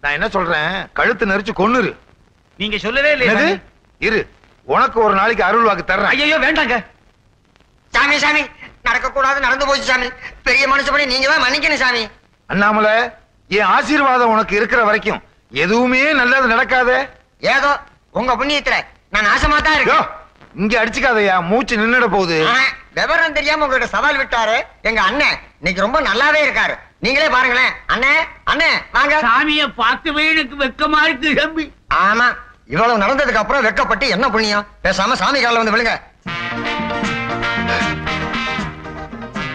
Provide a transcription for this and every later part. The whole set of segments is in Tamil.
நான் என்ன சொல்றேன், கழுத்து நெரிச்சு கொன்னுரு. நீங்க சொல்லவே இல்லையா? இரு, உனக்கு ஒரு நாளைக்கு அருள் வாக்கு தர்றேன். ஐயோ வேண்டாங்க சாமி. சாமி நடக்க கூடாது, நடந்து போச்சு சாமி. பெரிய மனுஷப்படி நீங்க தான் மன்னிக்கணும் சாமி. அண்ணாமலை, என் ஆசீர்வாதம் உனக்கு இருக்கிற வரைக்கும் எதுவுமே நல்லது நடக்காத. ஏதோ உங்க புண்ணியத்துல நான் நாசமா தான் இருக்கேன். இங்க அடிச்சுக்காதயா, மூச்சு நின்னுட போகுது. விவரம் தெரியாம உங்கள்ட்ட சவால் விட்டாரு எங்க அண்ணன். இன்னைக்கு ரொம்ப நல்லாவே இருக்காரு. நீங்களே பாருங்களேன். அண்ணே அண்ணே வாங்க. சாமியை பார்க்கவே எனக்கு வெக்கமா இருக்கு தம்பி. ஆமா, இவ்வளவு நடந்ததுக்கு அப்புறம் வெக்கப்பட்டு என்ன புண்ணியம்? பேசாம சாமி காலில் வந்து விழுங்க.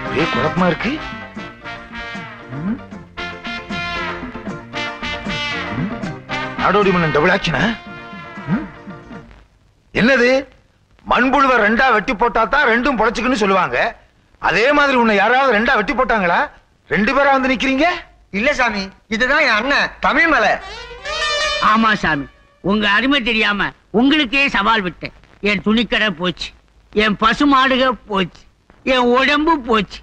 ஒரே குழப்பமா இருக்கு. நாடோடி மன்னன் டபுள் ஆக்ஷனா? என்னது, மண்புழுவை ரெண்டா வெட்டி போட்டா தான் ரெண்டும் பொழைச்சுக்குன்னு சொல்லுவாங்க. அதே மாதிரி உன்னை யாராவது ரெண்டா வெட்டி போட்டாங்களா? ரெண்டு பேரா வந்து நிக்கிறீங்க? இல்ல சாமி, இதுதான் என் அண்ணன் தமிழ் மலை. ஆமா சாமி, உங்க அருமை தெரியாம உங்களுக்கே சவால் விட்டேன். என் துணிக்கடை போச்சு, என் பசு மாடுக போச்சு, என் உடம்பு போச்சு.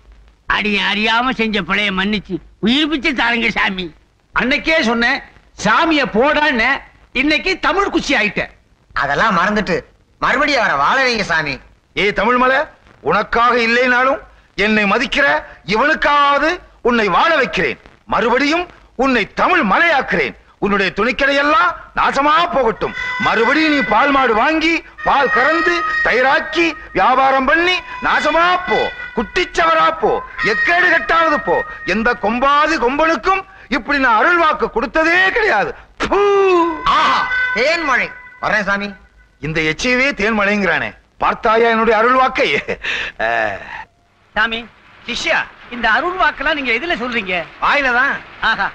அடிய அறியாம செஞ்ச பிழைய மன்னிச்சு உயிர் பிச்சை தாருங்க சாமி. அன்னைக்கே சொன்னேன் சாமிய போடான்னு. இன்னைக்கு தமிழ் குச்சி ஆயிட்டேன். அதெல்லாம் மறந்துட்டு மறுபடியும் அவரை வாழ வைங்க சாமி. தமிழ் மலை, உனக்காக இல்லைனாலும் என்னை மதிக்கிற இவனுக்காவது உன்னை வாழ வைக்கிறேன். மறுபடியும் உன்னை தமிழ் மலையாக்குறேன். உன்னுடைய துணிக்கடையெல்லாம் நாசமா போகட்டும். மறுபடியும் நீ பால் மாடு வாங்கி பால் கறந்து தயிராக்கி வியாபாரம் பண்ணி நாசமா போ. குட்டிச்சவரா போ. எக்கேடு கட்டாவது போ. எந்த கொம்பாது கொம்பனுக்கும் இப்படி நான் அருள் வாக்கு கொடுத்ததே கிடையாது. தேன்மழை வரேன் சாமி. இந்த எச்சையவே தேன்மழைங்கிறானே, பார்த்தாயா என்னுடைய அருள் வாக்கை? சாமி சிஷ்யா, இந்த அருள் வாக்கெல்லாம் நீங்க எதுல சொல்றீங்க? வாயிலதான். ஆஹா,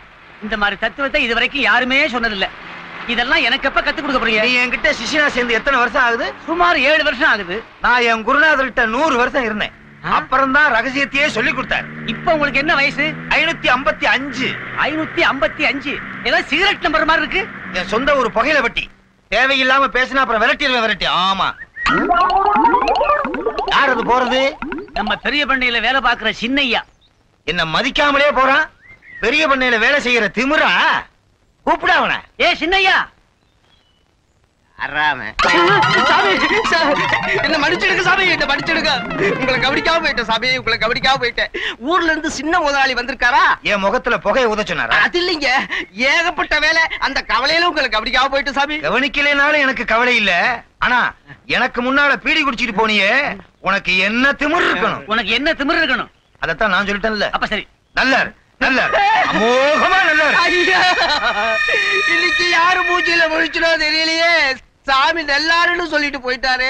இந்த மாதிரி தத்துவத்தை இதுவரைக்கும் யாருமே சொன்னதில்ல. இதெல்லாம் எனக்கு எப்ப கத்து கொடுக்க போறீங்க? நீ என்கிட்ட சிஷ்யனா சேர்ந்து எத்தனை வருஷம் ஆகுது? சுமார் 7 வருஷம் ஆகுது. நான் என் குருநாதர்கிட்ட 100 வருஷம் இருந்தேன். அப்புறம் தான் ரகசியத்தையே சொல்லி கொடுத்தாரு. இப்ப உங்களுக்கு என்ன வயசு? 555. 555? ஏதோ சிகரெட் நம்பர் மாதிரி இருக்கு. என் சொந்த ஒரு புகையில வட்டி. தேவையில்லாம பேசினா அப்புறம் விரட்டி. ஆமா, யார் அது போறது? நம்ம பெரிய பண்ணையில வேலை பார்க்கிற சின்னையா. என்ன மதிக்காமலே போறான். பெரிய பண்ணையில வேலை செய்யற திமிரா? கூப்பிட அவன. சின்னையா. என்ன மன்னிச்சிடுங்க சாமி, என்ன மன்னிச்சிடுங்க. உங்களை கவனிக்காம போயிட்டேன் சாமி, உங்களை கவனிக்காம போயிட்டேன். ஊர்ல இருந்து சின்ன முதலாளி வந்திருக்காரா? என் முகத்துல புகையை ஊத சொன்னாரா? அது இல்லைங்க, ஏகப்பட்ட வேலை. அந்த கவலையில உங்களை கவனிக்காம போயிட்டு சாமி. கவனிக்கலைனாலும் எனக்கு கவலை இல்ல. ஆனா எனக்கு முன்னால பீடி குடிச்சிட்டு போனியே, உனக்கு என்ன திமிரு இருக்கணும்? உனக்கு என்ன திமிரு இருக்கணும்? அதத்தான் நான் சொல்லிட்டேன்ல. அப்ப சரி, நல்ல அமோகமா நல்ல. இன்னைக்கு யாரு மூச்சில முழிச்சனோ தெரியலையே. சாமி நல்லாருன்னு சொல்லிட்டு போயிட்டாரு.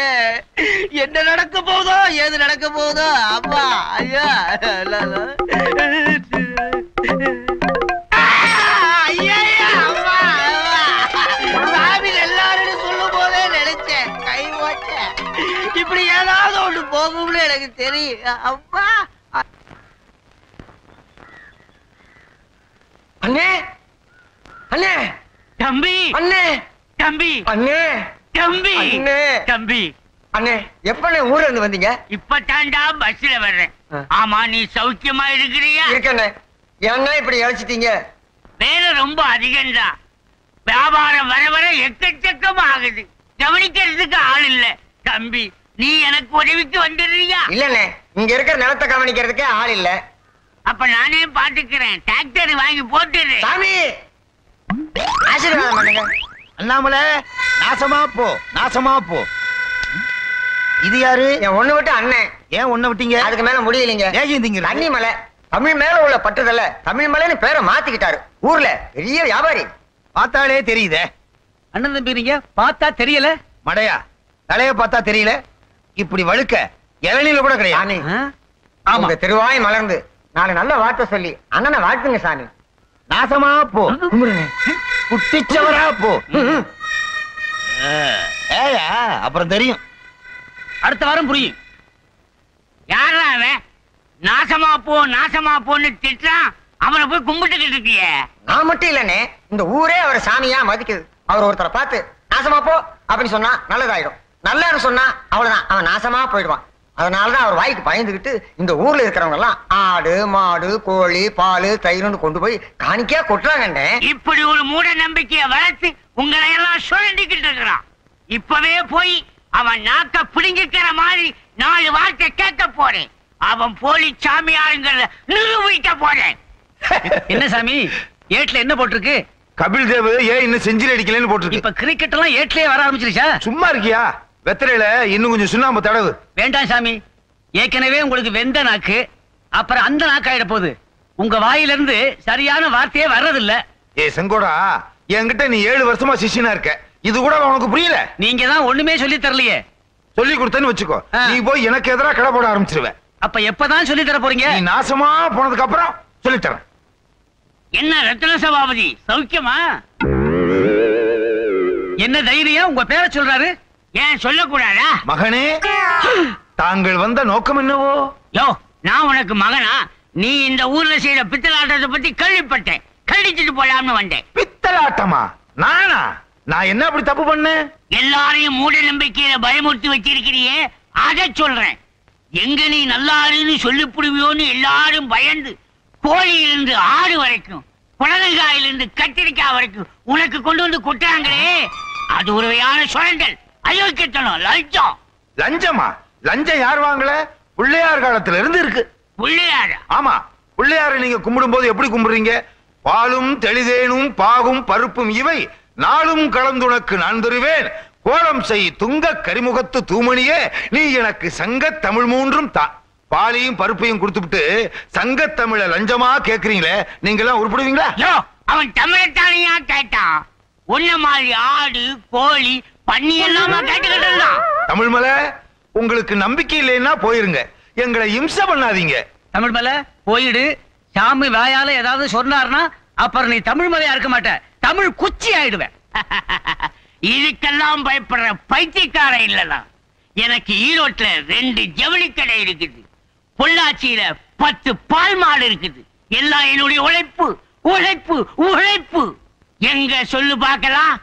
என்ன நடக்க போதோ, ஏது நடக்க போதோ. அப்பா ஐயா, சாமி நல்லாருன்னு சொல்லும் போதே நினைச்சேன், கை ஓட்ட இப்படி ஏதாவது ஒண்ணு போகும்னு எனக்கு தெரியும். அப்பா அண்ணே, அண்ணே, தம்பி, அண்ணே, தம்பி, அண்ணே, தம்பி, அண்ணே, தம்பி. அண்ணே, எப்பண்ணே ஊர்ல இருந்து வந்தீங்க? இப்பதான்டா பஸ்ல வர்றேன். ஆமா, நீ சௌக்கியமா இருக்கிறியா? இருக்கண்ணே. என்ன இப்படி அழைச்சிட்டீங்க? வேலை ரொம்ப அதிகம்தான். வியாபாரம் வர வர எக்கச்சக்கமா ஆகுது. கவனிக்கிறதுக்கு ஆள் இல்ல. தம்பி, நீ எனக்கு உதவிக்கு வந்துடுறியா? இல்லண்ணே, இங்க இருக்கிற நிலத்தை கவனிக்கிறதுக்கே ஆள் இல்ல. அப்ப நானே பாத்துக்கிறேன். டிராக்டர் வாங்கி போட்டுறேன். சாமி ஆசீர்வாதம் பண்ணுங்க. அண்ணாமலை, நாசமா போ, நாசமா போ. இது யாரு? என் ஒண்ணு விட்டு அண்ணன். ஏன் ஒண்ணு விட்டீங்க? அதுக்கு மேல முடியலீங்க. தண்ணி மலை. தமிழ் மேல உள்ள பட்டுதல்ல தமிழ் மலைன்னு பேரை மாத்திக்கிட்டாரு. ஊர்ல பெரிய வியாபாரி. பார்த்தாலே தெரியுதே. அண்ணன் தம்பிங்க பார்த்தா தெரியல. மடையா, தலைய பார்த்தா தெரியல. இப்படி வழுக்க இளநில கூட கிடையாது. ஆமா, திருவாய் மலர்ந்து 4 நல்ல வார்த்தை சொல்லி அண்ணனை வாழ்த்துங்க சாமி. நாசமா போ, குட்டிச்சவரா போ. ஏயா, அப்புறம் தெரியும். அடுத்த வாரம் புரியும். யாரா அவன்? நாசமா போ, நாசமா போன்னு திட்டான். அவனை போய் கும்பிட்டுக்கிட்டு இருக்கிய. நான் மட்டும் இல்லனே, இந்த ஊரே அவரை சாமியா மதிக்குது. அவர் ஒருத்தரை பார்த்து நாசமா போ அப்படின்னு சொன்னா நல்லதாயிடும். நல்லன்னு சொன்னா அவ்வளவுதான், அவன் நாசமா போயிடுவான். அதனாலதான் அவர் வாய்க்கு பயந்துகிட்டு இந்த ஊர்ல இருக்கிறவங்க எல்லாம் ஆடு மாடு கோழி பால் தயிர்னு கொண்டு போய் காணிக்கையா கொட்டுறாங்கண்டே. இப்படி ஒரு மூட நம்பிக்கைய வளர்த்து உங்களை எல்லாம் சுழண்டிக்கிட்டு இருக்கிறான். இப்பவே போய் அவன் நாக்க பிடிங்கிக்கிற மாதிரி 4 வார்த்தை கேட்க போறேன். அவன் போலி சாமியாருங்கிறத நிரூபிக்க போறேன். என்ன சாமி ஏட்ல என்ன போட்டிருக்கு? கபில் தேவ் ஏன் இன்னும் செஞ்சுரி அடிக்கலன்னு போட்டிருக்கு. இப்ப கிரிக்கெட் எல்லாம் ஏட்லயே வர ஆரம்பிச்சிருச்சா? சும்மா இருக்கியா? வெத்தலையில இன்னும் கொஞ்சம் சுண்ணாம்பு தடவு. வேண்டாம் சாமி, ஏற்கனவே உங்களுக்கு வெந்த நாக்கு, அப்புறம் அந்த நாக்கு ஆயிட போகுது. உங்க வாயிலிருந்து சரியான வார்த்தையே வர்றதில்ல. ஏ செங்கோடா, என்கிட்ட நீ 7 வருஷமா சிஷ்யனா இருக்க, இது கூட உனக்கு புரியல? நீங்க தான் ஒண்ணுமே சொல்லி தரலையே. சொல்லி கொடுத்தேன்னு வச்சுக்கோ, நீ போய் எனக்கு எதிராக கடை போட ஆரம்பிச்சிருவ. அப்ப எப்பதான் சொல்லி தர போறீங்க? நீ நாசமா போனதுக்கு அப்புறம் சொல்லித்தரேன். என்ன ரத்ன சபாபதி, சௌக்கியமா? என்ன தைரியம் உங்க பேரை சொல்றாரு? ஏன் சொல்லக்கூடாதா? மகனே, தாங்கள் வந்த நோக்கம் என்னவோ? யோ, நான் உனக்கு மகனா? நீ இந்த ஊர்ல செய்யற பித்தலாட்டத்தை பத்தி கேள்விப்பட்டேன், கழிச்சிட்டு போலாம்னு வந்தேன். பித்தலாட்டமா? நானா? நான் என்ன அப்படி தப்பு பண்ணேன்? எல்லாரையும் மூட நம்பிக்கையில பயமுறுத்தி வச்சிருக்கிறியே, அதை சொல்றேன். எங்க நீ நல்லாருன்னு சொல்லி புடுவியோன்னு எல்லாரும் பயந்து கோழியிலிருந்து ஆடு வரைக்கும், புடலங்காயிலிருந்து கத்திரிக்காய் வரைக்கும் உனக்கு கொண்டு வந்து கொட்டுறாங்களே, அது ஒரு வகையான சுரண்டல், அயோக்கியத்தனம், லஞ்சம். லஞ்சமா? லஞ்சம் யார் வாங்கல? பிள்ளையார் காலத்துல இருந்து இருக்கு. பிள்ளையாரா? ஆமா, பிள்ளையாரை நீங்க கும்பிடும் போது எப்படி கும்பிடுறீங்க? பாலும் தெளிதேனும் பாகும் பருப்பும் இவை நாளும் கலந்துனக்கு நான் தருவேன், கோலம் செய் துங்க கரிமுகத்து தூமணியே, நீ எனக்கு சங்க தமிழ் 3 தா. பாலையும் பருப்பையும் கொடுத்துட்டு சங்க தமிழ லஞ்சமா கேக்குறீங்களே, நீங்க எல்லாம் உருப்படுவீங்களா? யோ, அவன் தமிழத்தானையா கேட்டான்? உன்ன மாதிரி ஆடு கோழி பன்னி எல்லாமா கேட்டுக்கிட்டு இருந்தான். தமிழ் மலை, உங்களுக்கு நம்பிக்கை இல்லைன்னா போயிருங்க, எங்களை இம்சை பண்ணாதீங்க. தமிழ் மலை போயிடு. சாமி வாயால ஏதாவது சொன்னார்னா அப்புறம் நீ தமிழ் மலையா இருக்க மாட்ட, தமிழ் குச்சி ஆயிடுவேன். இதுக்கெல்லாம் பயப்படுற பைத்தியக்கார இல்லலாம். எனக்கு ஈரோட்ல 2 ஜவுளி கடை இருக்குது, பொள்ளாச்சியில 10 பால் மாடு இருக்குது. எல்லாம் என்னுடைய உழைப்பு உழைப்பு உழைப்பு. எங்க சொல்லு பார்க்கலாம்.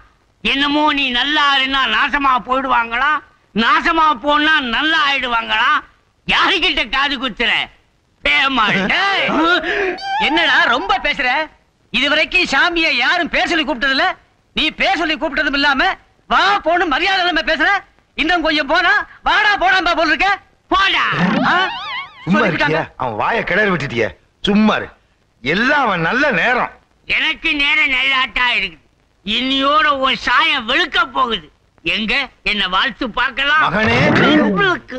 என்னமோ நீ நல்லா இருந்தா நாசமா போயிடுவாங்களா, நாசமா போனா நல்லா ஆயிடுவாங்களா? யாருகிட்ட காது குத்துற? என்னடா ரொம்ப பேசுற? இதுவரைக்கும் சாமியை யாரும் பேர் சொல்லி கூப்பிட்டதில்ல. நீ பேர் சொல்லி கூப்பிட்டதும் இல்லாம வா போன்னு மரியாதை இல்லாம பேசுற. இன்னும் கொஞ்சம் போனா வாடா போடாம்பா போல் இருக்க. போடா. சும்மா இருக்கியா? அவன் வாயை கிளறி விட்டுட்டிய. சும்மா இரு. எல்லாம் அவன் நல்ல நேரம். எனக்கு நேரம் நல்லாட்டா இருக்குது. இன்னியோட ஒரு சாயம் வெளுக்க போகுது. எங்க என்ன வாழ்த்து பார்க்கலாம். மகனே,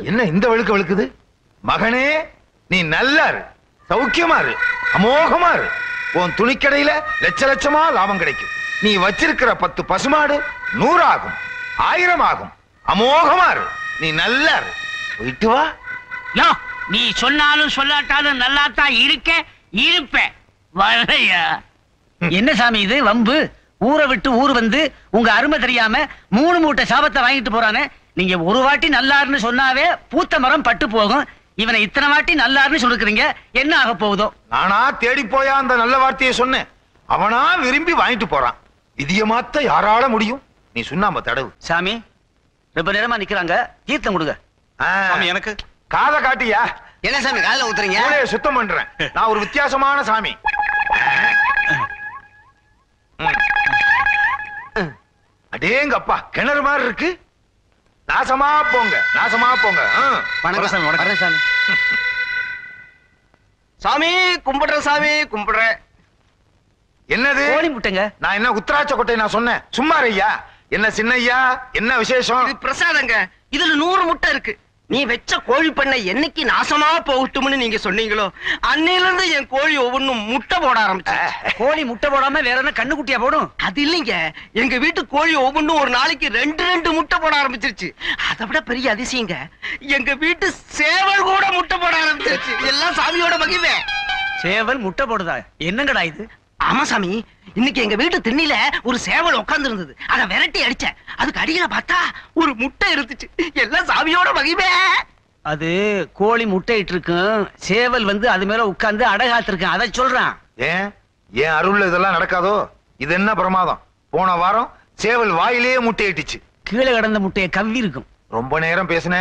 என்ன இந்த வெளுக்க வெளுக்குது? மகனே, நீ நல்லா இரு, சௌக்கியமா இரு, அமோகமா இரு. உன் துணிக்கடையில லட்ச லட்சமா லாபம் கிடைக்கும். நீ வச்சிருக்கிற 10 பசுமாடு 100 ஆகும், 1000 ஆகும். அமோகமா இரு, நீ நல்லா இரு. போயிட்டு வா. யோ, நீ சொன்னாலும் சொல்லாட்டாலும் நல்லாத்தான் இருக்க, இருப்பேன். வரையா? என்ன சாமி இது வம்பு? ஊரை விட்டு ஊர் வந்து உங்க அருமை தெரியாம 3 மூட்டை சாபத்தை வாங்கிட்டு போறானே. நீங்க ஒரு வாட்டி நல்லாருன்னு சொன்னாவே பூத்த மரம் பட்டு போகும். இவனை இத்தனை வாட்டி நல்லாருன்னு சொல்லிருக்கீங்க, என்ன ஆக போகுதோ? நானா தேடி போயா அந்த நல்ல வார்த்தையை சொன்னேன், அவனா விரும்பி வாங்கிட்டு போறான். விதிய மாத்த யாரால முடியும்? நீ சுண்ணாம்பு தடவு. சாமி ரொம்ப நேரமா நிக்கிறாங்க, தீர்த்தம் கொடுங்க. எனக்கு காத காட்டியா? என்ன சாமி காலைல ஊத்துறீங்க? மூளையை சுத்தம் பண்றேன். நான் ஒரு வித்தியாசமான சாமி. அடேங்கப்பா, கிணறு மாதிரி இருக்கு. நாசமா போங்க, நாசமா போங்க. வணக்கம் சாமி. வணக்கம் சாமி. சாமி கும்பிடுற சாமி கும்பிடுற. என்னது? கோழி முட்டைங்க. நான் என்ன உத்தராட்ச கொட்டை நான் சொன்னேன்? சும்மா ஐயா. என்ன சின்னையா, என்ன விசேஷம்? இது பிரசாதங்க. இதுல 100 முட்டை இருக்கு. நீ வெச்ச கோழி பண்ண என்னைக்கு நாசமா போகட்டும்னு நீங்க சொன்னீங்களோ அன்னையில இருந்து என் கோழி ஒவ்வொன்னும் முட்டை போட ஆரம்பிச்ச. கோழி முட்டை போடாம வேற என்ன கண்ணுக்குட்டியா போடும்? அது இல்லைங்க, எங்க வீட்டு கோழி ஒவ்வொன்னும் ஒரு நாளைக்கு 2 முட்டை போட ஆரம்பிச்சிருச்சு. அதை விட பெரிய அதிசயங்க, எங்க வீட்டு சேவல் கூட முட்டை போட ஆரம்பிச்சிருச்சு. எல்லாம் சாமியோட மகிமை. சேவல் முட்டை போடுதா? என்னங்கடா இது? ஆமா சாமி, இன்னைக்கு எங்க வீட்டு திண்ணில ஒரு சேவல் உட்கார்ந்து இருந்தது. அத விரட்டி அடிச்சேன். அதுக்கு அடியில பார்த்தா ஒரு முட்டை இருந்துச்சு. எல்லாம் சாமியோட மகிமை. அது கோழி முட்டையிட்டு இருக்கும், சேவல் வந்து அது மேல உட்கார்ந்து அடகாத்திருக்கேன். அதை சொல்றான். ஏன் ஏன் அருள்ல இதெல்லாம் நடக்காதோ? இது என்ன பிரமாதம்? போன வாரம் சேவல் வாயிலேயே முட்டையிட்டுச்சு. கீழே கிடந்த முட்டையை கவ்வி இருக்கும். ரொம்ப நேரம் பேசின,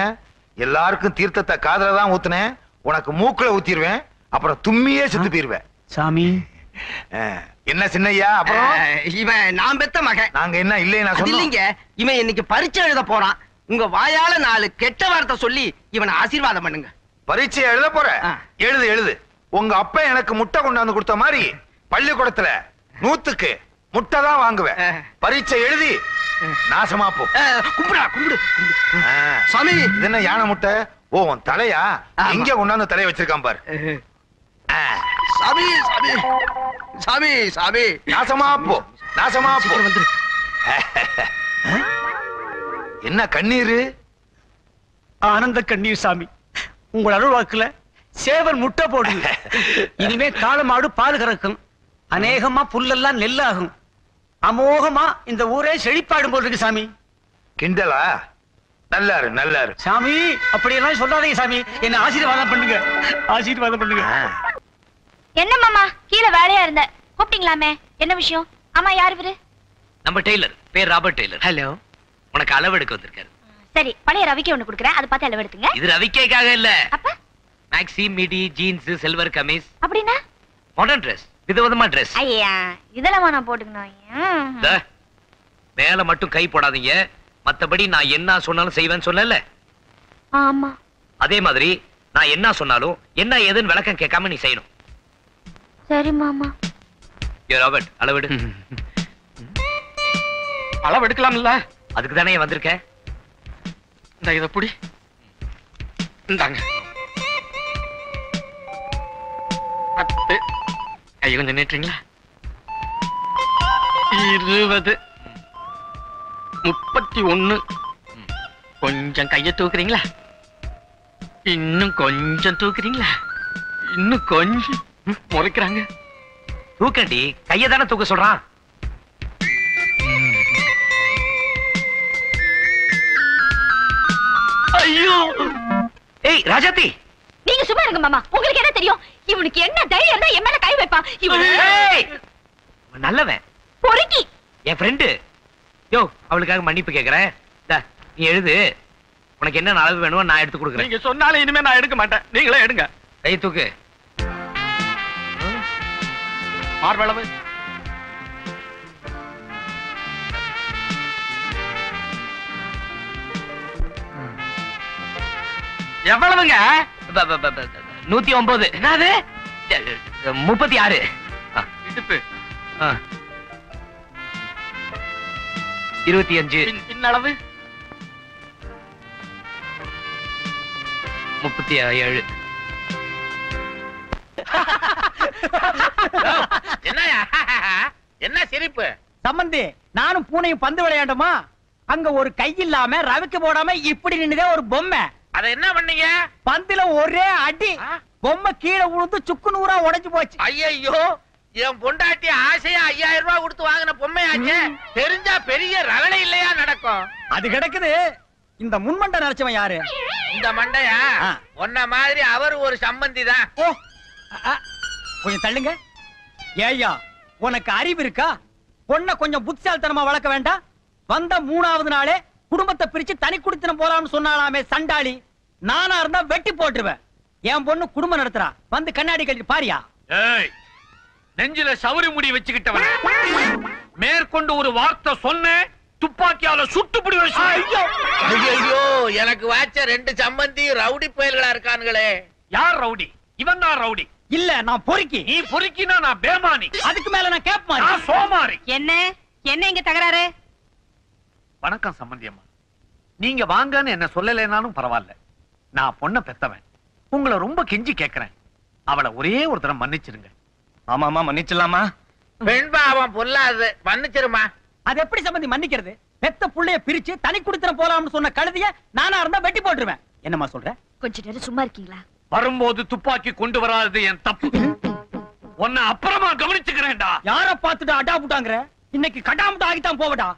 எல்லாருக்கும் தீர்த்தத்தை காதுல தான் ஊத்துனேன், உனக்கு மூக்குல ஊத்திடுவேன், அப்புறம் தும்மியே செத்து போயிருவேன். சாமி என்ன சின்னையா? அப்புறம் இவன் நான் பெத்த மகன். நாங்க என்ன இல்லை நான் சொன்னோம். இல்லைங்க, இவன் இன்னைக்கு பரீட்சை எழுத போறான். உங்க வாயால 4 கெட்ட வார்த்தை சொல்லி இவனை ஆசீர்வாதம் பண்ணுங்க. பரீட்சை எழுத போற? ஆ. எழுது எழுது. உங்க அப்பா எனக்கு முட்டை கொண்டாந்து கொடுத்த மாதிரி பள்ளிக்கூடத்துல 100க்கு முட்டை தான் வாங்குவேன். பரீட்சை எழுதி நாசமா போ. கும்பிடா கும்பிடு. ஆ. சாமி இது என்ன யானை முட்டை? ஓ உன் தலையா? ஆமா. எங்க கொண்டாந்து தலையை வச்சிருக்கான் பாரு. ஆ. சாமி சாமி சாமி சாமி நாசமா போ, நாசமா போ. சீக்கிரம் வந்துரு. என்ன கண்ணீரு? ஆனந்த கண்ணீர் சாமி. உங்கள் அருள்வாக்குல சேவல் முட்டை போடுது. இனிமே காளமாடு பால் கறக்கும். அநேகமா புல்லெல்லாம் நெல்லாகும். அமோகமா இந்த ஊரே செழிப்பாடும் போல் இருக்கு சாமி. கிண்டலா? நல்லாரு நல்லாரு. சாமி அப்படியெல்லாம் சொல்லாதீங்க சாமி. என்ன ஆசீர்வாதம் பண்ணுங்க, ஆசீர்வாதம் பண்ணுங்க. என்ன மாமா கீழே வேலையா இருந்த கூப்பிட்டீங்களாமே, என்ன விஷயம்? ஆமா, யார் இவரு? நம்ம டெய்லர், பேர் ராபர்ட் டெய்லர். ஹலோ. உனக்கு அளவு எடுக்க வந்திருக்காரு. சரி, பழைய ரவிக்கு ஒண்ணு குடுக்குறேன், அதை பார்த்து அளவு எடுத்துங்க. இது ரவிக்கேக்காக இல்ல. அப்ப maxi, midi, jeans, silver kameez, அப்படின்னா மாடர்ன் Dress, விதவிதமா Dress. ஐயா இதெல்லாம் நான் போட்டுக்கணும். மேல மட்டும் கை போடாதீங்க. மத்தபடி நான் என்ன சொன்னாலும் செய்வேன்னு சொல்லல. ஆமா. அதே மாதிரி நான் என்ன சொன்னாலும் என்ன ஏதுன்னு விளக்கம் கேட்காம நீ செய்யணும். சரி மாமா. யோ ராபர்ட், அளவெடு. அளவு எடுக்கலாம்ல? அதுக்கு தானே வந்திருக்கேன். இந்த இத புடி. இந்தாங்க. 10. கை கொஞ்சம் நீட்டுறீங்களா? 20. 31. கொஞ்சம் கைய தூக்குறீங்களா? இன்னும் கொஞ்சம் தூக்குறீங்களா? இன்னும் கொஞ்சம் முறைக்கிறாங்க. தூக்கண்டி, கையை தானே தூக்க சொல்றான். ஐயோ! ஏய் ராஜாத்தி, நீங்க சும்மா இருங்க மாமா. உங்களுக்கு என்ன தெரியும்? இவனுக்கு என்ன தைரியம் இருந்தா என் மேல கை வைப்பான். இவனு ஏய், அவன் நல்லவன், பொறுக்கி. என் ஃப்ரெண்டு. யோ, அவளுக்காக மன்னிப்பு கேக்குறேன். இந்தா, நீ எழுது. உனக்கு என்ன அளவு வேணுமோ நான் எடுத்து கொடுக்குறேன். நீங்க சொன்னாலும் இனிமே நான் எடுக்க மாட்டேன். நீங்களே எடுங்க. கை தூக்கு. மார்பளவு எவ்வளவுங்க? 109. என்னது? 36. இடுப்பு 25. பின்னளவு 37. என்னயா என்ன சிரிப்பு? சம்பந்தி, நானும் பூனையும் பந்து விளையாண்டோமா, அங்க ஒரு கை இல்லாம ரவிக்கு போடாம இப்படி நின்னுதே ஒரு பொம்மை. அத என்ன பண்ணீங்க? பந்துல ஒரே அடி, பொம்மை கீழே விழுந்து சுக்கு நூறா உடைஞ்சு போச்சு. ஐயோ, என் பொண்டாட்டி ஆசையா 5000 ரூபாய் கொடுத்து வாங்கின பொம்மையாச்சே, தெரிஞ்சா பெரிய ரகலை இல்லையா நடக்கும்? அது கிடக்குது. இந்த முன்மண்டை நினைச்சவன் யாரு? இந்த மண்டையா உன்ன மாதிரி அவர் ஒரு சம்பந்தி தான். ஓ, கொஞ்சம் தள்ளுங்க. ஏய்யா, உனக்கு அறிவு இருக்கா? பொண்ண கொஞ்சம் புத்திசாலித்தனமா வளர்க்க வேண்டாம். வந்த 3வது நாளே குடும்பத்தை பிரிச்சு தனி குடித்தனம் போறான்னு சொன்னாலாமே சண்டாளி. நானா இருந்தா வெட்டி போட்டுருவேன். என் பொண்ணு குடும்பம் நடத்துறா, வந்து கண்ணாடி கழிச்சு பாரியா. ஏய், நெஞ்சில சவுரி முடி வச்சுக்கிட்டவன் மேற்கொண்டு ஒரு வார்த்தை சொன்ன துப்பாக்கியால சுட்டு பிடி. ஐயோ, எனக்கு வாச்ச 2 சம்பந்தி ரவுடி பயல்களா இருக்கானுங்களே. யார் ரவுடி? இவன் தான் ரவுடி. இல்ல, நான் பொறுக்கி. நீ பொறுக்கினா நான் பேமானி. அதுக்கு மேல நான் கேப் நான் சோமாரி. என்ன என்ன இங்க தகராறு? வணக்கம் சம்பந்தி அம்மா. நீங்க வாங்கன்னு என்ன சொல்லலைனாலும் பரவாயில்ல. நான் பொண்ண பெத்தவன். உங்களை ரொம்ப கெஞ்சி கேக்குறேன். அவளை ஒரே ஒரு தடவை மன்னிச்சிருங்க. ஆமாமா, மன்னிச்சிடலாமா? பெண் பாவம் பொல்லாது, மன்னிச்சிருமா. அது எப்படி சம்பந்தி மன்னிக்கிறது? பெத்த புள்ளைய பிரிச்சு தனி குடித்தனம் போலாம்னு சொன்ன கழுதிய நானா இருந்தா வெட்டி போட்டுருவேன். என்னமா சொல்ற? கொஞ்ச நேரம் சும்மா இருக்கீங்களா? வரும்போது துப்பாக்கி கொண்டு வராது என் தப்பு. உன்னை அப்புறமா கவனிச்சுக்கிறேன்டா. யார பாத்துட்டு அடா புட்டாங்கற? இன்னைக்கு கடாமுட்டா ஆகித்தான் போவடா.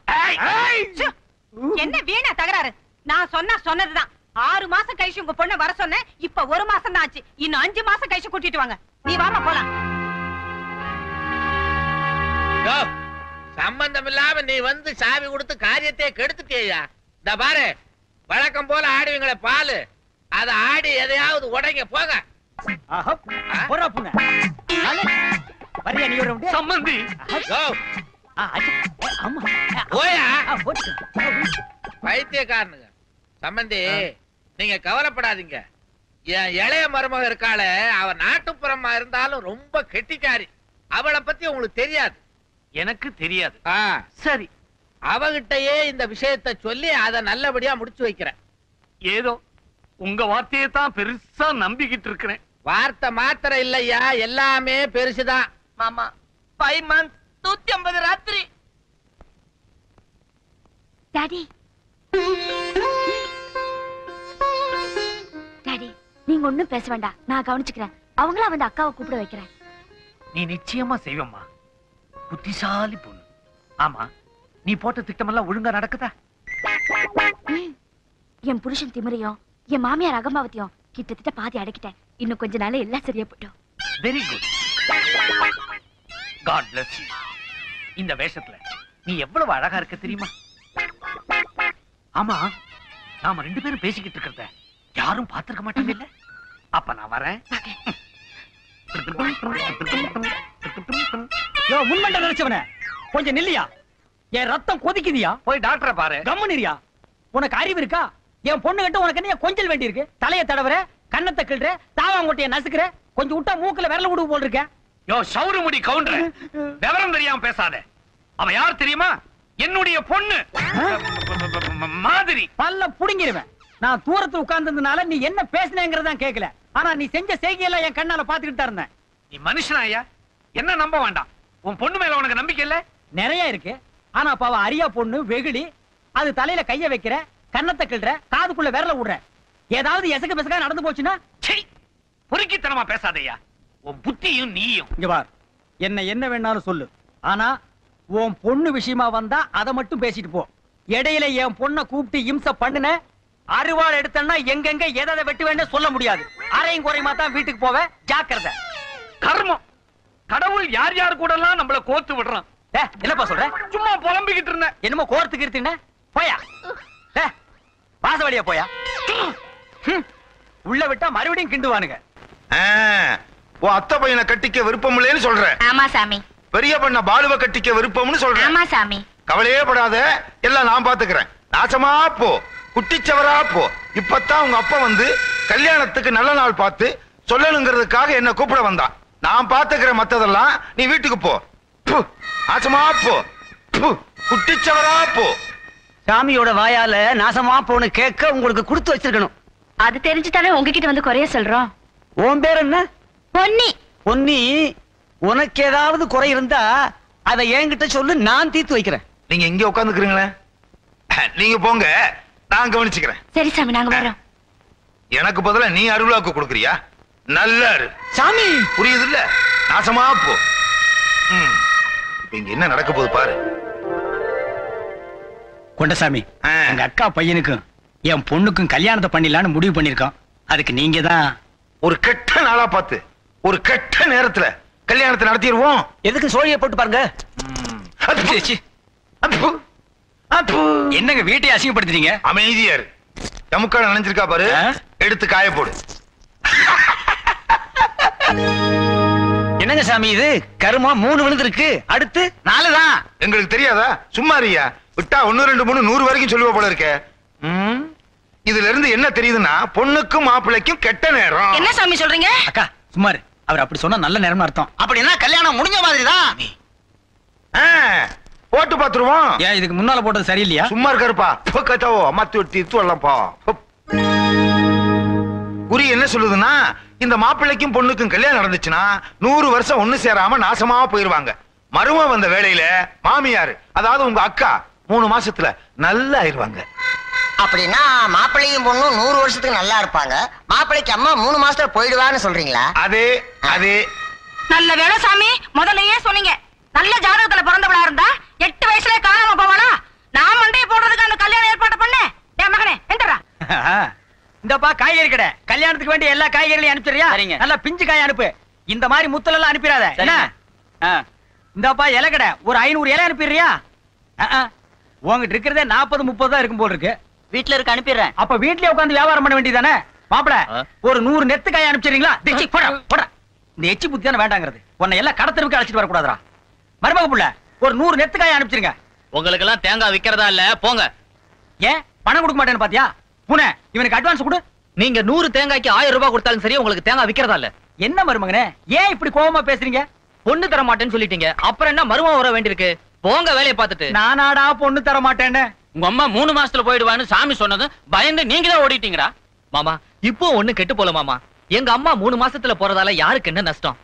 என்ன வீணா தகராறு? நான் சொன்னதுதான். 6 மாசம் கழிச்சு உங்க பொண்ணை வர சொன்னேன். இப்ப 1 மாசம் தான் ஆச்சு. இன்னும் 5 மாசம் கழிச்சு கூட்டிட்டு வாங்க. நீ வாமா போலாம். சம்பந்தம் இல்லாம நீ வந்து சாவி கொடுத்து காரியத்தை கெடுத்துட்டியா? இந்த பாரு, வழக்கம் போல ஆடுவீங்களே பாலு, அத ஆடி எதையாவது உடைங்க போங்க. சம்பந்தி பைத்தியக்காரனுங்க. சம்பந்தி நீங்க கவலைப்படாதீங்க. என் இளைய மருமக இருக்காள, அவ நாட்டுப்புறமா இருந்தாலும் ரொம்ப கெட்டிக்காரி. அவளை பத்தி உங்களுக்கு தெரியாது. எனக்கு தெரியாது. சரி, அவகிட்டயே இந்த விஷயத்தை சொல்லி அதை நல்லபடியா முடிச்சு வைக்கிறேன். ஏதோ உங்க வார்த்தையை தான் பெருசா நம்பிக்கிட்டு இருக்கிறேன். வார்த்தை மாத்திரம் இல்லையா, எல்லாமே பெருசுதான். மாமா 5 months 150 ராத்திரி. டாடி டாடி நீங்க ஒண்ணும் பேச வேண்டாம், நான் கவனிச்சுக்கிறேன். அவங்களா வந்து அக்காவை கூப்பிட வைக்கிறேன். நீ நிச்சயமா செய்வம்மா. புத்திசாலி பொண்ணு. ஆமா, நீ போட்ட திட்டமெல்லாம் ஒழுங்கா நடக்குதா? என் புருஷன் திமிரையும் என் மாமியார் அகம்பாவத்தையும் கிட்டத்தட்ட பாதி அடக்கிட்டேன். இன்னும் கொஞ்ச நாள் எல்லாம் சரியா போட்டோம். Very good. God bless you. இந்த வேஷத்துல நீ எவ்வளவு அழகா இருக்க தெரியுமா? ஆமா, நாம 2 பேரும் பேசிக்கிட்டு இருக்கிறத யாரும் பார்த்திருக்க மாட்டாங்க இல்ல? அப்ப நான் வரேன். முன்மண்ட நினைச்சவன கொஞ்சம் நில்லியா. என் ரத்தம் கொதிக்குதியா. போய் டாக்டரை பாரு. கம்முனியா. உனக்கு அறிவு இருக்கா? என் பொண்ணு கிட்ட உனக்கு என்ன கொஞ்சல் வேண்டி இருக்கு? தலைய தடவற, கண்ணத்தை கிள்ற, தாவாங்கொட்டைய நசுக்குற, கொஞ்சம் விட்டா மூக்குல விரல விடுவு போல் இருக்க. யோ சவுறு முடி கவுண்டர், விவரம் தெரியாம பேசாத. அவ யார் தெரியுமா? என்னுடைய பொண்ணு மாதிரி. பல்ல புடுங்கிடுவேன். நான் தூரத்துல உட்கார்ந்ததுனால நீ என்ன பேசினேங்கறதான் கேட்கல. ஆனா நீ செஞ்ச செய்கையெல்லாம் என் கண்ணால பாத்துக்கிட்டு தான் இருந்தேன். நீ மனுஷனா ஐயா? என்ன நம்ப வேண்டாம். உன் பொண்ணு மேல உனக்கு நம்பிக்கை இல்ல? நிறைய இருக்கு. ஆனா பாவ அரியா பொண்ணு வெகுளி. அது தலையில கைய வைக்கிற, கண்ணத்தை கிள்ற, காதுக்குள்ள விரல விடுற. ஏதாவது எசக பெசகா நடந்து போச்சுன்னா பொறுக்கித்தனமா பேசாதையா. உன் புத்தியும் நீயும். இங்க பார், என்ன வேணாலும் சொல்லு. ஆனா உன் பொண்ணு விஷயமா வந்தா அதை மட்டும் பேசிட்டு போ. இடையில என் பொண்ணை கூப்பிட்டு இம்சை பண்ணுன, அருவாள் எடுத்தன்னா எங்கெங்க எதை வெட்டுவேன்னு சொல்ல முடியாது. அரையும் குறையுமா தான் வீட்டுக்கு போவ. ஜாக்கிரதை. கர்மம். கடவுள் யார் யார் கூட எல்லாம் நம்மள கோர்த்து விடுறான். என்னப்பா சொல்ற? சும்மா புலம்பிக்கிட்டு இருந்தேன். என்னமோ கோர்த்துக்கு இருந்தீங்க. போயா வாச வழியா போயா. உள்ள விட்டா மறுபடியும் கிண்டுவானுங்க. உன் அத்தை பையனை கட்டிக்க விருப்பம் இல்லைன்னு சொல்ற. ஆமா சாமி. பெரிய பண்ண பாலுவ கட்டிக்க விருப்பம்னு சொல்ற. ஆமா சாமி. கவலையே படாத, எல்லாம் நான் பாத்துக்கிறேன். நாசமா போ, குட்டிச்சவரா போ. இப்பதான் உங்க அப்பா வந்து கல்யாணத்துக்கு நல்ல நாள் பார்த்து சொல்லணுங்கிறதுக்காக என்ன கூப்பிட வந்தான். நான் பாத்துக்கிற மத்ததெல்லாம் நீ வீட்டுக்கு போ. நாசமா போ, குட்டிச்சவரா போ. சாமியோட வாயால நாசமா போன்னு கேட்க உங்களுக்கு கொடுத்து வச்சிருக்கணும். அது தெரிஞ்சுதானே உங்ககிட்ட வந்து குறைய சொல்றோம். உன் பேர் என்ன? பொன்னி. பொன்னி, உனக்கு ஏதாவது குறை இருந்தா அதை என்கிட்ட சொல்லு, நான் தீர்த்து வைக்கிறேன். நீங்க இங்க உட்காந்துக்கிறீங்களே, நீங்க போங்க, நான் கவனிச்சுக்கிறேன். சரி சாமி, நாங்க வரோம். எனக்கு பதிலா நீ அருள்வாக்கு கொடுக்குறியா? நல்லா இரு சாமி. புரியுது இல்ல? நாசமா போ. இங்க என்ன நடக்க போகுது பாரு. கொண்டசாமி, எங்க அக்கா பையனுக்கும் என் பொண்ணுக்கும் கல்யாணத்தை பண்ணிடலான்னு முடிவு பண்ணிருக்கோம். அதுக்கு நீங்க தான் ஒரு கெட்ட நாளா பார்த்து ஒரு கெட்ட நேரத்துல கல்யாணத்தை நடத்திடுவோம். எதுக்கு சோழியை போட்டு பாருங்க. என்னங்க வீட்டை அசிங்கப்படுத்துறீங்க? அமைதியாரு. தமுக்கால நினைச்சிருக்கா பாரு, எடுத்து காய போடு. என்னங்க சாமி இது? கருமா 3 விழுந்திருக்கு, அடுத்து 4 தான். எங்களுக்கு தெரியாதா? சும்மா இருயா. விட்டா 1 2 3 100 வரைக்கும் சொல்லுவ போல இருக்க. இதுல இருந்து என்ன தெரியுதுன்னா, பொண்ணுக்கும் மாப்பிள்ளைக்கும் கெட்ட நேரம். என்ன சாமி சொல்றீங்க? அக்கா சும்மாரு. அவர் அப்படி சொன்னா நல்ல நேரம்னு அர்த்தம். அப்படின்னா கல்யாணம் முடிஞ்ச மாதிரி தான். போட்டு பாத்துருவோம். ஏன் இதுக்கு முன்னால போட்டது சரியில்லையா? சும்மா இருக்காருப்பா. கத்தாவோ அம்மாத்தி ஒட்டி வரலாம்ப்பா. குறி என்ன சொல்லுதுன்னா, இந்த மாப்பிள்ளைக்கும் பொண்ணுக்கும் கல்யாணம் நடந்துச்சுன்னா 100 வருஷம் ஒண்ணு சேராம நாசமா போயிருவாங்க. மரும வந்த வேளையில மாமியாரு, அதாவது உங்க அக்கா 3 மாசத்துல நல்லா ஆயிருவாங்க. அப்படின்னா மாப்பிள்ளையும் பொண்ணும் 100 வருஷத்துக்கு நல்லா இருப்பாங்க. மாப்பிள்ளைக்கு அம்மா 3 மாசத்துல போயிடுவான்னு சொல்றீங்களா? அதே அதே. நல்ல வேலை சாமி, முதல்லயே சொன்னீங்க. நல்ல ஜாதகத்துல பிறந்தவளா இருந்தா 8 வயசுல காணாம போவாளா? நான் மண்டைய போடுறதுக்கு அந்த கல்யாணம் ஏற்பாடு பண்ண. என் மகனே எந்தரா? இந்தப்பா காய்கறி கடை. கல்யாணத்துக்கு வேண்டிய எல்லா காய்கறிகளையும் அனுப்பிடுறியா? நல்லா பிஞ்சு காய் அனுப்பு. இந்த மாதிரி முத்தல எல்லாம் அனுப்பிடாத. என்ன? இந்தப்பா இலை கடை. ஒரு 500 இலை அனுப்பிடுறியா? உங்ககிட்ட இருக்கிறதே 40 30 தான் இருக்கும் போல் இருக்கு. வீட்டுல இருக்க அனுப்பிடுறேன். அப்ப வீட்லயே உட்கார்ந்து வியாபாரம் பண்ண வேண்டியதானே? மாப்பிள ஒரு 100 நெத்து காய் அனுப்பிச்சிருங்களா? இந்த எச்சி புத்தியான வேண்டாங்கிறது உன்னை எல்லாம் கடத்தருக்கு அழைச்சிட்டு வரக்கூடாதுடா. மருமக புள்ள ஒரு 100 நெத்து காய் அனுப்பிச்சிருங்க. உங்களுக்கு எல்லாம் தேங்காய் விக்கிறதா இல்ல, போங்க. ஏன் பணம் கொடுக்க மாட்டேன்னு பாத்தியா? புனே இவனுக்கு அட்வான்ஸ் கொடு. நீங்க 100 தேங்காய்க்கு 1000 ரூபாய் கொடுத்தாலும் சரி, உங்களுக்கு தேங்காய் விக்கிறதா இல்ல. என்ன மருமகனே ஏன் இப்படி கோவமா பேசுறீங்க? பொண்ணு தர மாட்டேன்னு சொல்லிட்டீங்க, அப்புறம் என்ன மருமக வர வேண்டியிருக்கு? போங்க வேலையை பார்த்துட்டு. நானாடா பொண்ணு தர மாட்டேன்னு? உங்க அம்மா 3 மாசத்துல போயிடுவான்னு சாமி சொன்னது பயந்து நீங்க தான் ஓடிட்டீங்கடா. மாமா இப்போ ஒண்ணு கெட்டு போல மாமா. எங்க அம்மா 3 மாசத்துல போறதால யாருக்கு என்ன நஷ்டம்?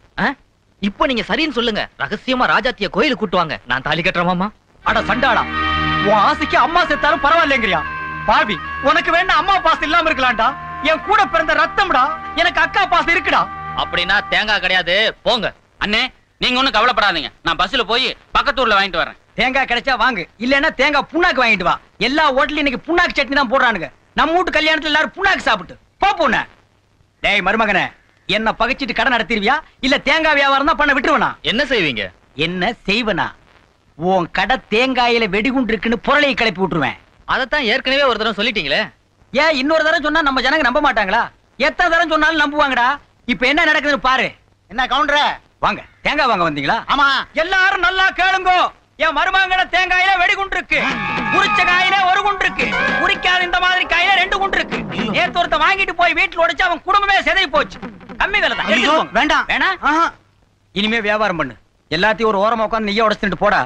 இப்போ நீங்க சரின்னு சொல்லுங்க. ரகசியமா ராஜாத்திய கோயிலுக்கு கூட்டுவாங்க, நான் தாலி கட்டுறேன் மாமா. அட சண்டாடா, உன் ஆசைக்கு அம்மா செத்தாலும் பரவாயில்லைங்கறியா? பாவி, உனக்கு வேணா அம்மா பாசம் இல்லாம இருக்கலாம்டா. என் கூட பிறந்த ரத்தம்டா, எனக்கு அக்கா பாசம் இருக்குடா. அப்படின்னா தேங்காய் கிடையாது, போங்க. அண்ணே நீங்க ஒண்ணும் கவலைப்படாதீங்க, நான் பஸ்ல போய் பக்கத்து ஊர்ல வாங்கிட்டு வரேன். தேங்காய் கிடைச்சா வாங்கு, இல்லன்னா தேங்காய் புண்ணாக்கு வாங்கிட்டு வா. எல்லா ஹோட்டலும் இன்னைக்கு புண்ணாக்கு சட்னி தான் போடுறானுங்க. நம்ம வீட்டு கல்யாணத்துல எல்லாரும் புண்ணாக்கு சாப்பிட்டு போன. டேய் மருமகனே, என்ன பகைச்சிட்டு கடை நடத்திடுவியா இல்ல தேங்காய் வியாபாரம் தான் பண்ண விட்டுருவனா? என்ன செய்வீங்க? என்ன செய்வனா? உன் கடை தேங்காயில வெடிகுண்டு இருக்குன்னு புரளையை கிளப்பி விட்டுருவேன். அதத்தான் ஏற்கனவே ஒரு தடவை சொல்லிட்டீங்களே. ஏன் இன்னொரு தடவை சொன்னா நம்ம ஜனங்க நம்ப மாட்டாங்களா? எத்தனை தடவை சொன்னாலும் நம்புவாங்கடா. இப்ப என்ன நடக்குதுன்னு பாரு. என்ன கவுண்டர? வாங்க, தேங்காய் வாங்க வந்தீங்களா? ஆமா. எல்லாரும் நல்லா கேளுங்கோ. என் மருமகன தேங்காயில வெடிகுண்டு இருக்கு, உரிச்ச காயில ஒரு குண்டு இருக்கு, உரிக்காத இந்த மாதிரி காயில 2 குண்டு இருக்கு. நேத்து ஒருத்த வாங்கிட்டு போய் வீட்டுல உடைச்சு அவன் குடும்பமே சிதறி போச்சு. கம்மி விலை தான். வேண்டாம் வேணாம். இனிமே வியாபாரம் பண்ணு. எல்லாத்தையும் ஒரு ஓரமா உட்காந்து நெய்ய உடைச்சிட்டு போடா.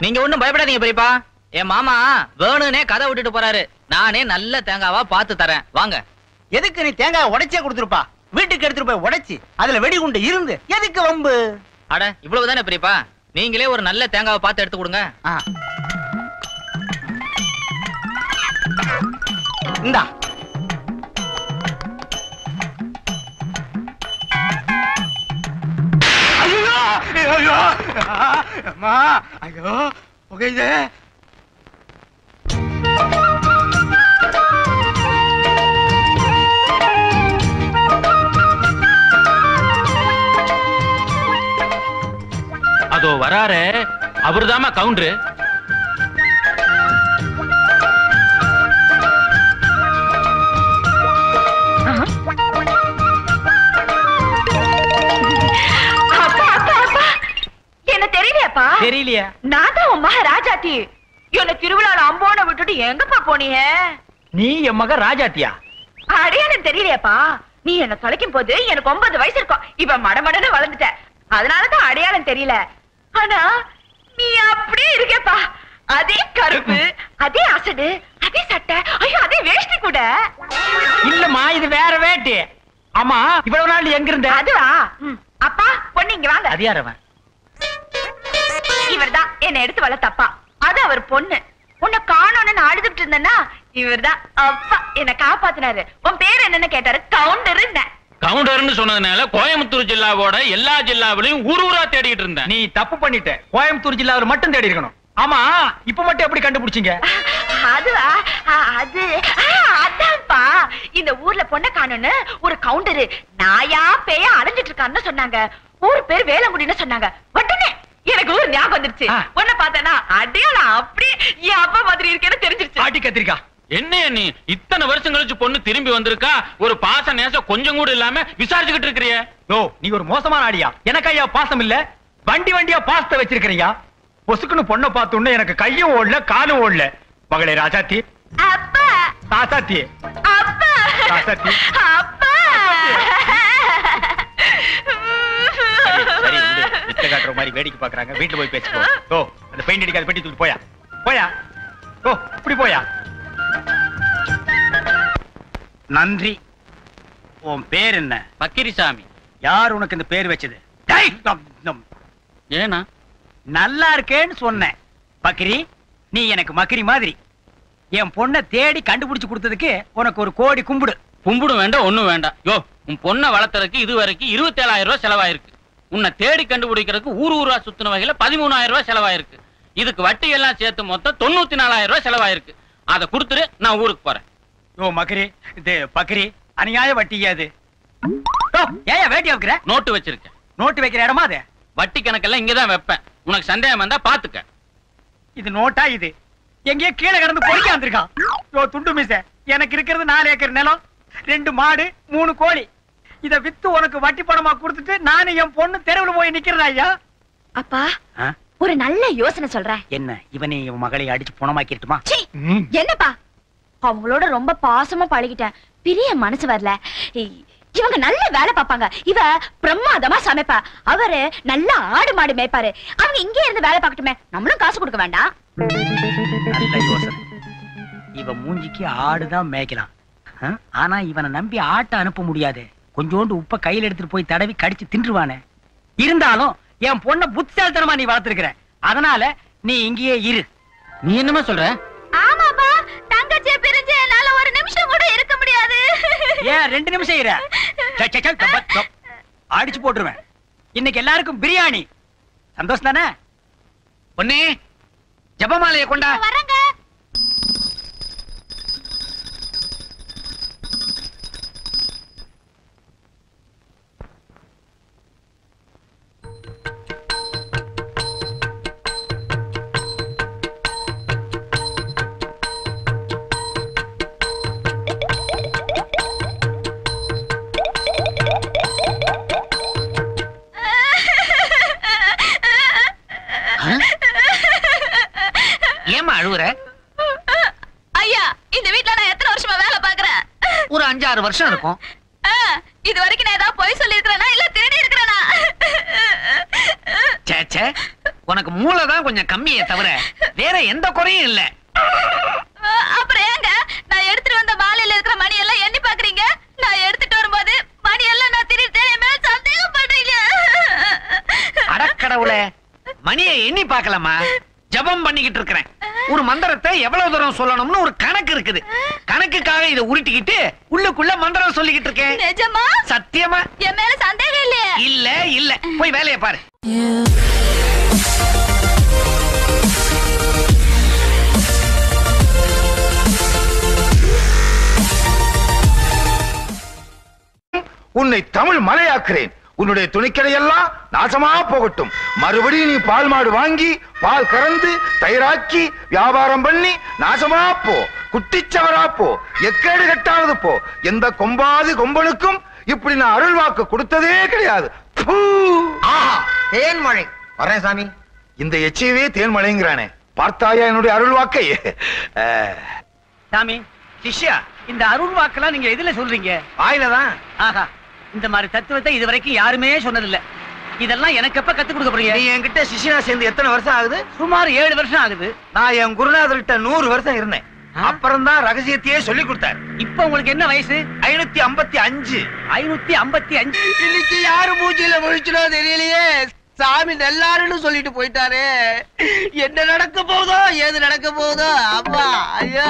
நீங்க ஒண்ணும் பயப்படாதீங்க பெரியப்பா. என் மாமா வேணுனே கதை விட்டுட்டு போறாரு. நானே நல்ல தேங்காவா பார்த்து தரேன், வாங்க. எதுக்கு நீ தேங்காய் உடைச்சே கொடுத்துருப்பா? வீட்டுக்கு எடுத்துட்டு போய் உடைச்சு அதுல வெடிகுண்டு இருந்து எதுக்கு வம்பு? அட இவ்வளவுதானே பெரியப்பா, நீங்களே ஒரு நல்ல தேங்காவை பார்த்து எடுத்து கொடுங்க. இந்தா. ஐயோ ஐயோ அம்மா, ஐயோ புகையுதே. அதோ வராரு, அவர்தாமா கவுண்டரு. என்ன தெரியலையாப்பா? தெரியலையா? நான் தான் உன் மக ராஜாத்தி. என்ன திருவிழால அம்போன விட்டுட்டு எங்கப்பா போனீங்க? நீ என் மக ராஜாத்தியா? அடையாளம் தெரியலையாப்பா? நீ என்ன தொலைக்கும் போது எனக்கு 9 வயசு இருக்கும். இப்ப மடமடன்னு வளர்ந்துட்ட, அதனாலதான் அடையாளம் தெரியல. ஆனா நீ அப்படியே இருக்கேப்பா. அதே கருப்பு, அதே அசடு, அதே சட்டை, ஐயோ அதே வேஷ்டி கூட. இல்லம்மா, இது வேற வேட்டி. ஆமா, இவ்வளவு நாள் எங்க இருந்த? அதுவா? அப்பா பொண்ணு இங்க வாங்க. அது யாரவன்? இவர்தான் என்ன எடுத்து வளர்த்தப்பா. அது அவர் பொண்ணு. உன்னை காணோன்னு அழுதுட்டு இருந்தேன்னா இவர்தான் அப்பா என்ன காப்பாத்தினாரு. உன் பேர் என்னன்னு கேட்டாரு. கவுண்டர். கவுண்டர்னு சொன்னதுனால கோயம்புத்தூர் ஜில்லாவோட எல்லா ஜில்லாவிலையும் ஊரா தேடிட்டு இருந்தேன். நீ தப்பு பண்ணிட்ட. கோயம்புத்தூர் ஜில்லாவில் மட்டும் தேடி இருக்கணும். ஆமா, இப்ப மட்டும் எப்படி கண்டுபிடிச்சீங்க? அதுவா? அது அதான்ப்பா, இந்த ஊர்ல பொண்ணை காணோன்னு ஒரு கவுண்டரு நாயா பேயா அலைஞ்சிட்டு இருக்கான்னு சொன்னாங்க. ஊர் பேர் வேலங்குடின்னு சொன்னாங்க. உடனே எனக்கு ஊர் ஞாபகம் வந்துருச்சு. உன்னை பார்த்தேன்னா அடையாளம் அப்படியே என் அப்பா மாதிரி இருக்கேன்னு தெரிஞ்சிருச்சு. ஆட்டி கத்திரிக்கா. என்ன நீ இத்தனை வருஷம் கழிச்சு பொண்ணு திரும்பி வந்திருக்கா, ஒரு பாச நேசம் கொஞ்சம் கூட இல்லாம விசாரிச்சுக்கிட்டு இருக்கிறிய? ஓ, நீ ஒரு மோசமான ஆடியா. எனக்கு ஐயா பாசம் இல்ல, வண்டி வண்டியா பாசத்தை வச்சிருக்கிறீங்க. பொசுக்குன்னு பொண்ணை பார்த்தோன்னு எனக்கு கையும் ஓடல காலும் ஓடல. மகளே ராஜாத்தி. அப்பா. ராசாத்தி. அப்பா. ராசாத்தி. அப்பா. சரி விடு, வித்த காட்டுற மாதிரி வேடிக்கை பாக்குறாங்க. வீட்டுல போய் பேசிக்கோ. ஓ, அந்த பெயிண்ட் அடிக்காத பெட்டி தூக்கி போயா. போயா. ஓ, இப்படி போயா. நன்றி. உன் பேர் என்ன? பக்கிரிசாமி. யார் உனக்கு இந்த பேர் வச்சது? ஏனா நல்லா இருக்கேன்னு சொன்னேன். பக்கிரி, நீ எனக்கு மக்கிரி மாதிரி. என் பொண்ணை தேடி கண்டுபிடிச்சு கொடுத்ததுக்கு உனக்கு ஒரு கோடி கும்பிடு. கும்பிடும் வேண்டாம், ஒண்ணும் வேண்டாம். யோ, உன் பொண்ணை வளர்த்தறதுக்கு இது வரைக்கும் 27,000 ரூபாய் செலவாயிருக்கு. உன்னை தேடி கண்டுபிடிக்கிறதுக்கு ஊரா சுத்தின வகையில 13,000 ரூபாய் செலவாயிருக்கு. இதுக்கு வட்டி எல்லாம் சேர்த்து மொத்தம் 94,000 ரூபாய் செலவாயிருக்கு. அதை கொடுத்துரு, நான் ஊருக்கு போறேன். யோ மக்கிரி, இது பக்கிரி அநியாய வட்டியாது. ஏன் வேட்டி வைக்கிற? நோட்டு வச்சிருக்கேன். நோட்டு வைக்கிற இடமா அது? வட்டி கணக்கெல்லாம் இங்கதான் வைப்பேன். உனக்கு சந்தேகம் வந்தா பாத்துக்க. இது நோட்டா? இது எங்கேயோ கீழே கிடந்து பொறிக்க வந்திருக்கான். யோ துண்டு மீச, எனக்கு இருக்கிறது 4 ஏக்கர் நிலம், 2 மாடு, 3 கோழி. இத வித்து உனக்கு வட்டி பணமா கொடுத்துட்டு நானும் என் பொண்ணு தெருவில் போய் நிக்கிறதா ஐயா? அப்பா ஒரு நல்ல யோசனை சொல்றேன். என்ன இவனை இவன் மகளை அடிச்சு பணமாக்கிட்டுமா? என்னப்பா அவங்களோட ரொம்ப பாசமா பழகிட்டேன், பிரிய மனசு வரல. இவங்க நல்ல வேலை பார்ப்பாங்க, இவ பிரமாதமா சமைப்பா, அவரு நல்லா ஆடு மாடு மேய்ப்பாரு. அவங்க இங்கே இருந்து வேலை பார்க்கட்டுமே, நம்மளும் காசு கொடுக்க வேண்டாம். நல்ல யோசனை. இவன் மூஞ்சிக்கு ஆடுதான் மேய்க்கலாம், ஆனா இவனை நம்பி ஆட்டை அனுப்ப முடியாது. கொஞ்சோண்டு உப்ப கையில எடுத்துட்டு போய் தடவி கடிச்சு தின்றுவானே. இருந்தாலும் என் பொண்ண புத்திசாலித்தனமா நீ வளர்த்திருக்கிற, அதனால நீ இங்கேயே இரு. நீ என்னமா சொல்ற? ஆமாப்பா, தங்கச்சியை பிரிஞ்சு என்னால ஒரு நிமிஷம் கூட இருக்க முடியாது. ஏன் 2 நிமிஷம் இரு, அடிச்சு போட்டுருவேன். இன்னைக்கு எல்லாருக்கும் பிரியாணி. சந்தோஷம் தானே? பொன்னே, ஜபமாலையை கொண்டா. வரங்க. ஏமா அழுவுற? ஐயா, இந்த வீட்ல நான் எத்தனை வருஷமா வேலை பாக்குறேன்? ஒரு 5-6 வருஷம் இருக்கும். இது வரைக்கும் நான் ஏதாவது பொய் சொல்லி இருக்கிறேனா இல்ல திருடி இருக்கிறேனா? சேச்சே, உனக்கு மூளைதான் கொஞ்சம் கம்மியே தவிர வேற எந்த குறையும் இல்ல. அப்புறம் ஏங்க நான் எடுத்துட்டு வந்த மாலையில இருக்கிற மணி எல்லாம் எண்ணி பாக்குறீங்க? நான் எடுத்துட்டு வரும்போது மணி எல்லாம் நான் திருடி மேல சந்தேகப்படுறீங்க. அடக்கடவுளே, மணியை எண்ணி பார்க்கலாமா? ஜபம் பண்ணிக்கிட்டு இருக்கிறேன். ஒரு மந்திரத்தை எவ்வளவு தூரம் சொல்லணும்னு ஒரு கணக்கு இருக்குது. கணக்குக்காக இதை உருட்டிக்கிட்டு உள்ளுக்குள்ள மந்திரம் சொல்லிக்கிட்டு இருக்கேன். நிஜமா? சத்தியமா? என் மேல சந்தேகம் இல்லையே? இல்ல இல்ல, போய் வேலையை பாரு. உன்னை தமிழ் மலையாக்குறேன். உன்னுடைய துணிக்கடையெல்லாம் நாசமா போகட்டும். மறுபடியும் நீ பால் மாடு வாங்கி பால் கறந்து தயிராக்கி வியாபாரம் பண்ணி நாசமா போ, குட்டிச்சவரா போ, எக்கேடு கட்டாவது போ. எந்த கொம்பாதி கொம்பனுக்கும் இப்படி நான் அருள் வாக்கு கொடுத்ததே கிடையாது. தேன்மழை. வரேன் சாமி. இந்த எச்சையவே தேன்மழைங்கிறானே, பார்த்தாயா என்னுடைய அருள் வாக்கை? சாமி, சிஷ்யா, இந்த அருள் வாக்கெல்லாம் நீங்க எதுல சொல்றீங்க? வாயிலதான். ஆஹா, இந்த மாதிரி தத்துவத்தை இதுவரைக்கும் யாருமே சொன்னதில்ல. இதெல்லாம் எனக்கு எப்ப கத்து கொடுக்க போறீங்க? நீ என்கிட்ட சிஷ்யனா சேர்ந்து எத்தனை வருஷம் ஆகுது? சுமார் 7 வருஷம் ஆகுது. நான் என் குருநாதர்கிட்ட 100 வருஷம் இருந்தேன். அப்புறம் தான் ரகசியத்தையே சொல்லி கொடுத்தார். இப்ப உங்களுக்கு என்ன வயசு? 555. 555. இன்னைக்கு யாரு மூஞ்சில முழிச்சனோ தெரியலையே. சாமி நல்லாருன்னு சொல்லிட்டு போயிட்டாரு. என்ன நடக்க போதோ, ஏது நடக்க போதோ. அப்பா ஐயா,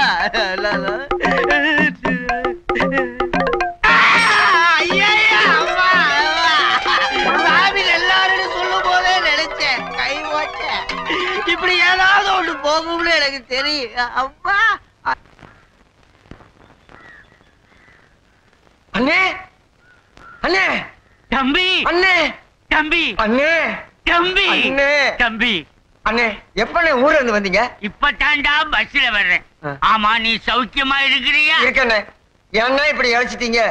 சாமி நல்லாருன்னு சொல்லும் போதே நினைச்சேன், கை ஓட்ட இப்படி ஏதாவது ஒண்ணு போகும்னு எனக்கு தெரியும். அப்பா அண்ணே, அண்ணே, தம்பி, அண்ணே, தம்பி, அண்ணே, தம்பி, அண்ணே, தம்பி. அண்ணே, எப்பண்ணே ஊர்ல இருந்து வந்தீங்க? இப்ப தாண்டா பஸ்ல வர்றேன். ஆமா, நீ சௌக்கியமா இருக்கிறியா? இருக்கண்ணே. ஏன்னா இப்படி இழைச்சிட்டீங்க?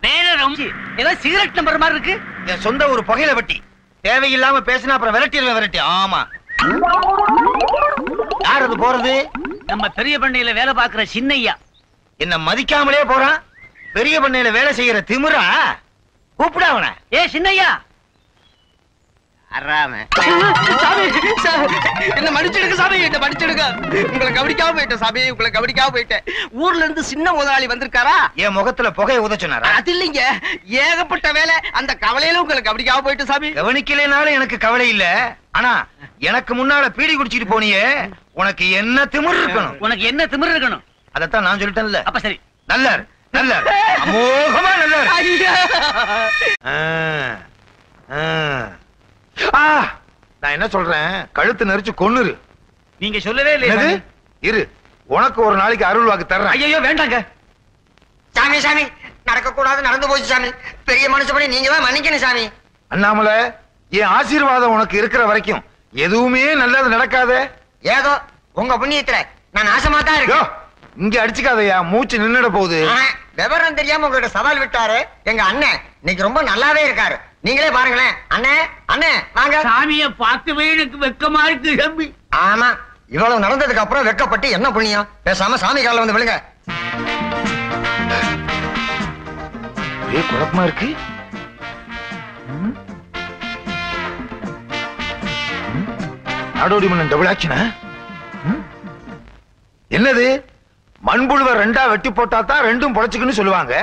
வேற ரொம்ப ஏதோ சிகரெட் நம்பர் மாதிரி இருக்கு. என் சொந்த ஒரு புகையில வட்டி. தேவையில்லாம பேசினா அப்புறம் விரட்டிடுவேன், விரட்டி. ஆமா. யார் அது போறது? நம்ம பெரிய பண்ணையில வேலை பார்க்கிற சின்னையா. என்ன மதிக்காமலே போறான். பெரிய பண்ணையில வேலை செய்யற திமிரா? கூப்பிட அவன. ஏ சின்னையா. என்ன மன்னிச்சிடுங்க சாமி, என்ன மன்னிச்சிடுங்க. உங்களை கவனிக்காம போயிட்டேன் சாமி, உங்களை கவனிக்காம போயிட்டேன். ஊர்ல இருந்து சின்ன முதலாளி வந்திருக்காரா? என் முகத்துல புகையை உதச்சுனாரா? அது இல்லைங்க, ஏகப்பட்ட வேலை. அந்த கவலையில உங்களை கவனிக்காம போயிட்டு சாமி. கவனிக்கலைனாலும் எனக்கு கவலை இல்ல. ஆனா எனக்கு முன்னால பீடி குடிச்சிட்டு போனியே, உனக்கு என்ன திமிரு இருக்கணும்? உனக்கு என்ன திமிரு இருக்கணும்? அதத்தான் நான் சொல்லிட்டேன்ல. அப்ப சரி, நல்ல நல்ல அமோகமா நல்ல. நான் என்ன சொல்றேன், கழுத்து நெரிச்சு கொன்னுரு. நீங்க சொல்லவே இல்லை. இரு, உனக்கு ஒரு நாளைக்கு அருள் வாக்கு தர்றேன். ஐயோ வேண்டாங்க சாமி, சாமி, நடக்க கூடாது, நடந்து போச்சு சாமி. பெரிய மனுஷப்படி நீங்க தான் மன்னிக்கணும் சாமி. அண்ணாமலை, என் ஆசீர்வாதம் உனக்கு இருக்கிற வரைக்கும் எதுவுமே நல்லது நடக்காத. ஏதோ உங்க புண்ணியத்துல நான் நாசமா தான் யோ, இருக்கேன். இங்க அடிச்சுக்காதயா, மூச்சு நின்னுட போகுது. விவரம் தெரியாம உங்கள்ட்ட சவால் விட்டாரு எங்க அண்ணன். இன்னைக்கு ரொம்ப நல்லாவே இருக்காரு. நீங்களே பாருங்களேன். அண்ணே அண்ணே வாங்க. சாமியை பார்க்கவே எனக்கு வெக்கமா இருக்கு தம்பி. ஆமா, இவ்வளவு நடந்ததுக்கு அப்புறம் வெக்கப்பட்டு என்ன புண்ணியம்? பேசாம சாமி காலில் வந்து விழுங்க. ஒரே குழப்பமா இருக்கு. நாடோடி மன்னன் டபுள் ஆக்ஷனா? என்னது, மண்புழுவை ரெண்டா வெட்டி போட்டா தான் ரெண்டும் பொழைச்சுக்குன்னு சொல்லுவாங்க.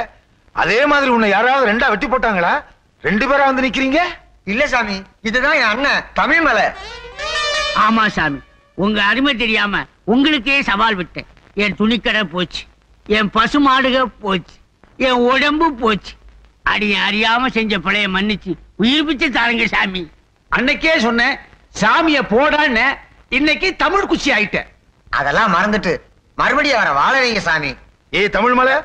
அதே மாதிரி உன்னை யாராவது ரெண்டா வெட்டி போட்டாங்களா? ரெண்டு பேரா வந்து நிக்கிறீங்க? இல்ல சாமி, இதுதான் என் அண்ணன் தமிழ் மலை. ஆமா சாமி, உங்க அருமை தெரியாம உங்களுக்கே சவால் விட்டேன். என் துணிக்கடை போச்சு, என் பசு மாடுக போச்சு, என் உடம்பு போச்சு. அடிய அறியாம செஞ்ச பிழைய மன்னிச்சு உயிர் பிச்சை தாருங்க சாமி. அன்னைக்கே சொன்னேன் சாமிய போடான்னு, இன்னைக்கு தமிழ் குச்சி ஆயிட்ட. அதெல்லாம் மறந்துட்டு மறுபடியும் அவரை வாழ வைங்க சாமி. ஏய் தமிழ் மலை,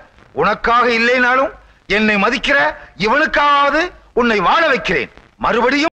உனக்காக இல்லைனாலும் என்னை மதிக்கிற இவனுக்காவது உன்னை வாழ வைக்கிறேன். மறுபடியும்